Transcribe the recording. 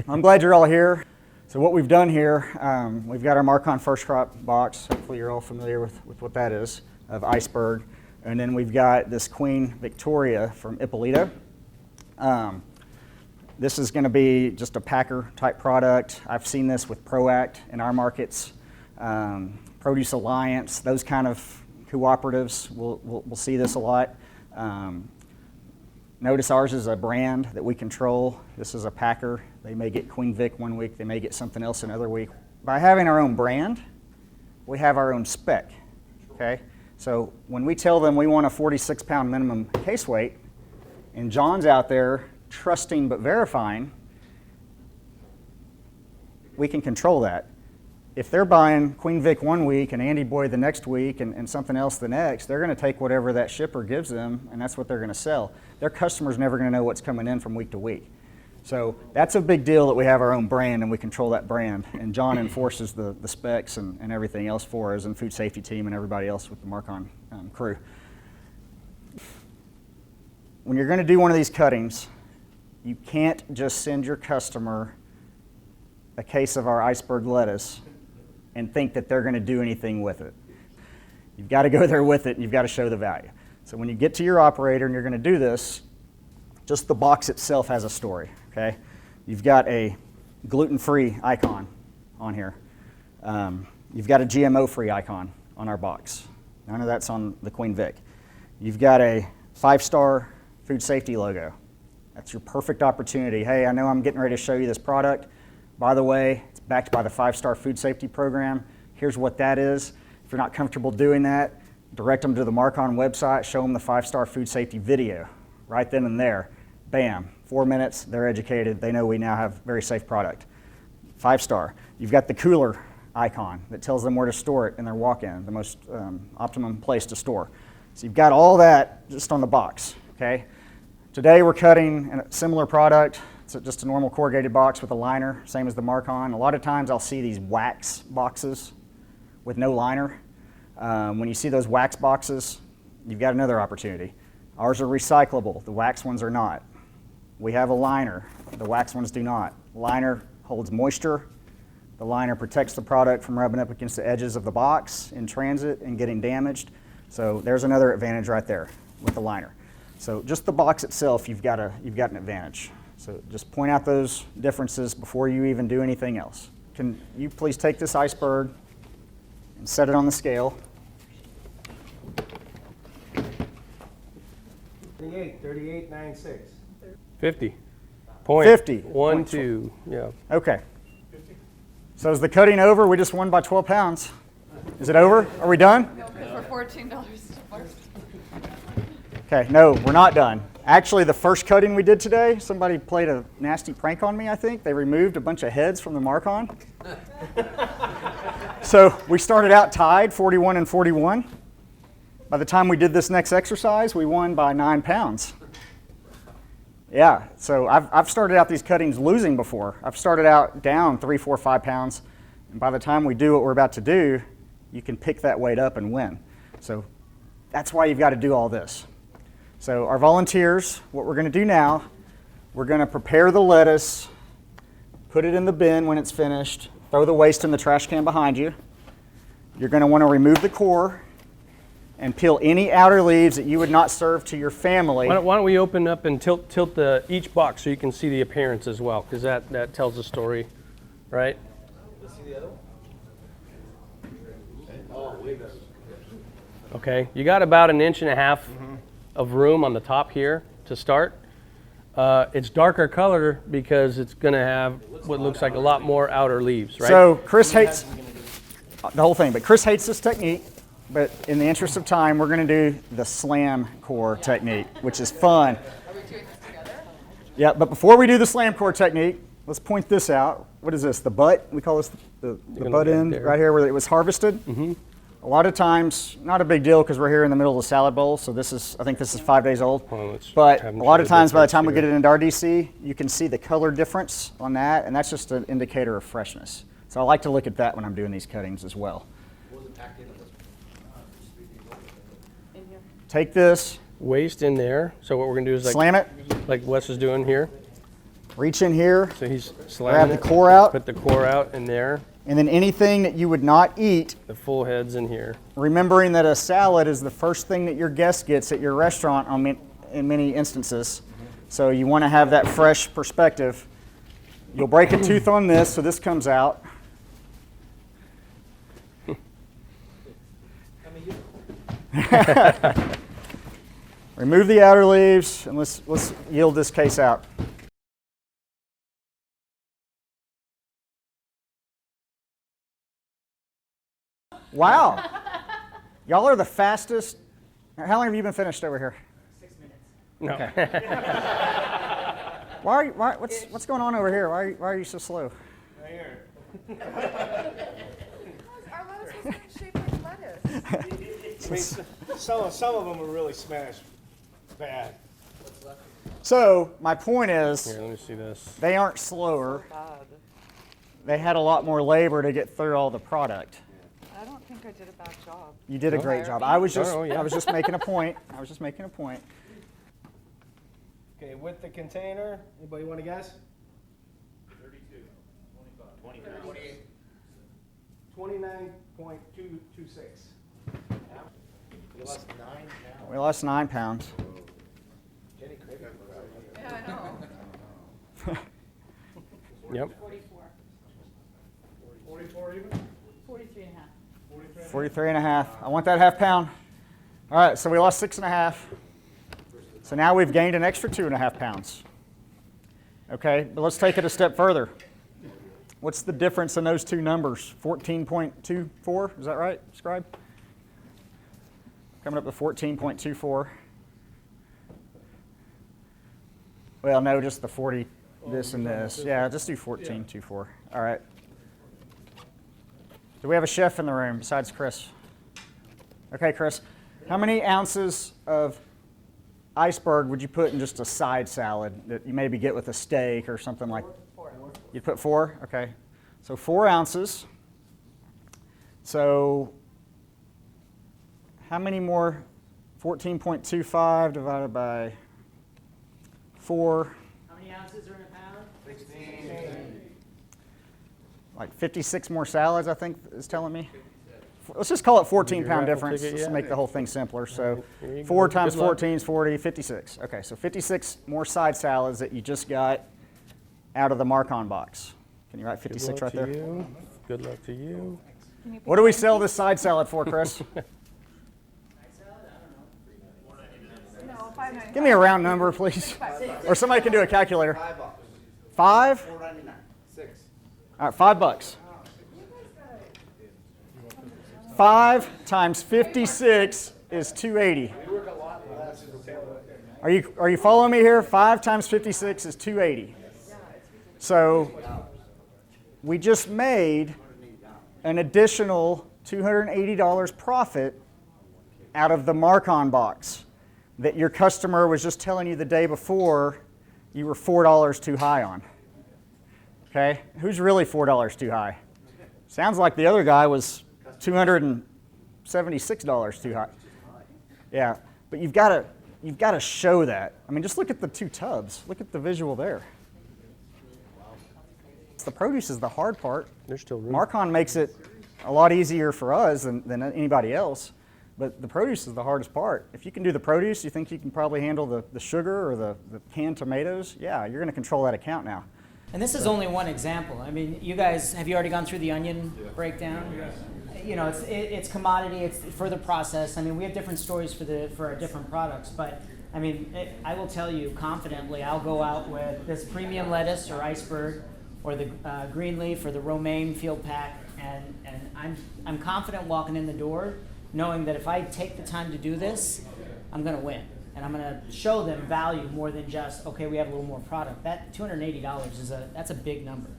I'm glad you're all here. So what we've done here, we've got our Marcon First Crop box. Hopefully you're all familiar with what that is, of Iceberg. And then we've got this Queen Victoria from Ippolito. This is going to be just a packer type product. I've seen this with ProAct in our markets, Produce Alliance, those kind of cooperatives. We'll see this a lot. Notice ours is a brand that we control. This is a packer. They may get Queen Vic one week, they may get something else another week. By having our own brand, we have our own spec, okay? So when we tell them we want a 46-pound minimum case weight, and John's out there trusting but verifying, we can control that. If they're buying Queen Vic one week and Andy Boy the next week and something else the next, they're going to take whatever that shipper gives them, and that's what they're going to sell. Their customer's never going to know what's coming in from week to week. So that's a big deal that we have our own brand and we control that brand. And John enforces the specs and everything else for us, and food safety team and everybody else with the Marcon crew. When you're going to do one of these cuttings, you can't just send your customer a case of our Iceberg lettuce and think that they're going to do anything with it. You've got to go there with it, and you've got to show the value. So when you get to your operator and you're going to do this, just the box itself has a story, okay? You've got a gluten-free icon on here. You've got a GMO-free icon on our box. None of that's on the Queen Vic. You've got a 5-star food safety logo. That's your perfect opportunity. Hey, I know I'm getting ready to show you this product. By the way, it's backed by the 5-star food safety program. Here's what that is. If you're not comfortable doing that, direct them to the Marcon website, show them the 5-star food safety video. Right then and there, bam, 4 minutes, they're educated. They know we now have very safe product. 5-star. You've got the cooler icon that tells them where to store it in their walk-in, the most optimum place to store. So you've got all that just on the box, okay? Today we're cutting a similar product. It's just a normal corrugated box with a liner, same as the Marcon. A lot of times I'll see these wax boxes with no liner. When you see those wax boxes, you've got another opportunity. Ours are recyclable, the wax ones are not. We have a liner, the wax ones do not. Liner holds moisture. The liner protects the product from rubbing up against the edges of the box in transit and getting damaged. So there's another advantage right there with the liner. So just the box itself, you've got an advantage. So just point out those differences before you even do anything else. Can you please take this Iceberg and set it on the scale? 38.96. 50. 50. 1, 2, yeah. Okay. So is the cutting over? We just won by 12 pounds. Is it over? Are we done? No, because we're $14 first. Okay, no, we're not done. Actually, the first cutting we did today, somebody played a nasty prank on me, I think. They removed a bunch of heads from the Marcon. So we started out tied, 41 and 41. By the time we did this next exercise, we won by 9 pounds. Yeah, so I've started out these cuttings losing before. I've started out down 3, 4, 5 pounds. And by the time we do what we're about to do, you can pick that weight up and win. So that's why you've got to do all this. So our volunteers, what we're going to do now, we're going to prepare the lettuce, put it in the bin when it's finished, throw the waste in the trash can behind you. You're going to want to remove the core and peel any outer leaves that you would not serve to your family. Why don't we open up and tilt each box so you can see the appearance as well, because that tells the story, right? Let's see the other one. Okay, you got about 1.5 inches of room on the top here to start. It's darker color because it's going to have what looks like a lot more outer leaves, right? So Chris hates the whole thing, but Chris hates this technique. But in the interest of time, we're going to do the slam core technique, which is fun. Are we doing this together? Yeah, but before we do the slam core technique, let's point this out. What is this? The butt? We call this the butt end right here where it was harvested. Mm-hmm. A lot of times, not a big deal because we're here in the middle of the salad bowl, so I think this is 5 days old. Well, but a lot of times by the time we get it into RDC, you can see the color difference on that, and that's just an indicator of freshness. So I like to look at that when I'm doing these cuttings as well. Take this. Waste in there. So what we're going to do is slam it. Like Wes is doing here. Reach in here, So he's grab sliding the it, core out, put the core out in there. and then anything that you would not eat, The full head's in here. remembering that a salad is the first thing that your guest gets at your restaurant in many instances. So you want to have that fresh perspective. You'll break a tooth on this, so this comes out. Remove the outer leaves, and let's yield this case out. Wow. Y'all are the fastest. How long have you been finished over here? 6 minutes. No. What's going on over here? Why are you so slow? Right here. Our lettuce was shaped like lettuce. I mean, some of them are really smashed bad. So my point is, Here, let me see this. they aren't slower. They had a lot more labor to get through all the product. I don't think I did a bad job. You did a No. great job. I was just Oh, yeah. I was just making a point. I was just making a point. Okay, with the container, anybody want to guess? 29.226. We lost 9 pounds. Jenny Craig. Yeah, I know. Yep. 44 even? 43 and a half. 43 and a half. I want that half pound. All right, so we lost 6.5. So now we've gained an extra 2.5 pounds. Okay, but let's take it a step further. What's the difference in those two numbers? 14.24, is that right, Scribe? Coming up to 14.24. Well, no, just the 40, this and this. Yeah, just do 14.24. All right. Do we have a chef in the room besides Chris? Okay, Chris. How many ounces of iceberg would you put in just a side salad that you maybe get with a steak or something like that? 4. You'd put 4? Okay. So 4 ounces. So how many more? 14.25 divided by 4. How many ounces are in a pound? Like 56 more salads, I think is telling me. Let's just call it 14 pound raffle difference ticket just to yet? make the whole thing simpler. So Here you 4 go. times Good luck. 14 is 40, 56. Okay, so 56 more side salads that you just got out of the mark-on box. Can you write Good 56 luck right to there? you. Good luck to you. Can you pick What do we one? sell this side salad for, Chris? No, $5.95. Give me a round number, please. Or somebody can do a calculator. $5? All right, $5. 5 times 56 is 280. Are you following me here? 5 times 56 is 280. So we just made an additional $280 profit out of the mark-on box that your customer was just telling you the day before you were $4 too high on. Okay? Who's really $4 too high? Sounds like the other guy was $276 too high. Yeah, but you've got to show that. I mean, just look at the 2 tubs. Look at the visual there. The produce is the hard part. There's still room. Mark-on makes it a lot easier for us than anybody else, but the produce is the hardest part. If you can do the produce, you think you can probably handle the sugar or the canned tomatoes? Yeah, you're going to control that account now. And this is only one example. I mean, you guys, have you already gone through the onion breakdown? Yes. You know, it's commodity, it's further processed. I mean, we have different stories for our different products, but I mean, I will tell you confidently, I'll go out with this premium lettuce or iceberg or the green leaf or the romaine field pack, and I'm confident walking in the door knowing that if I take the time to do this, I'm going to win. And I'm going to show them value more than just, okay, we have a little more product. That $280 that's a big number.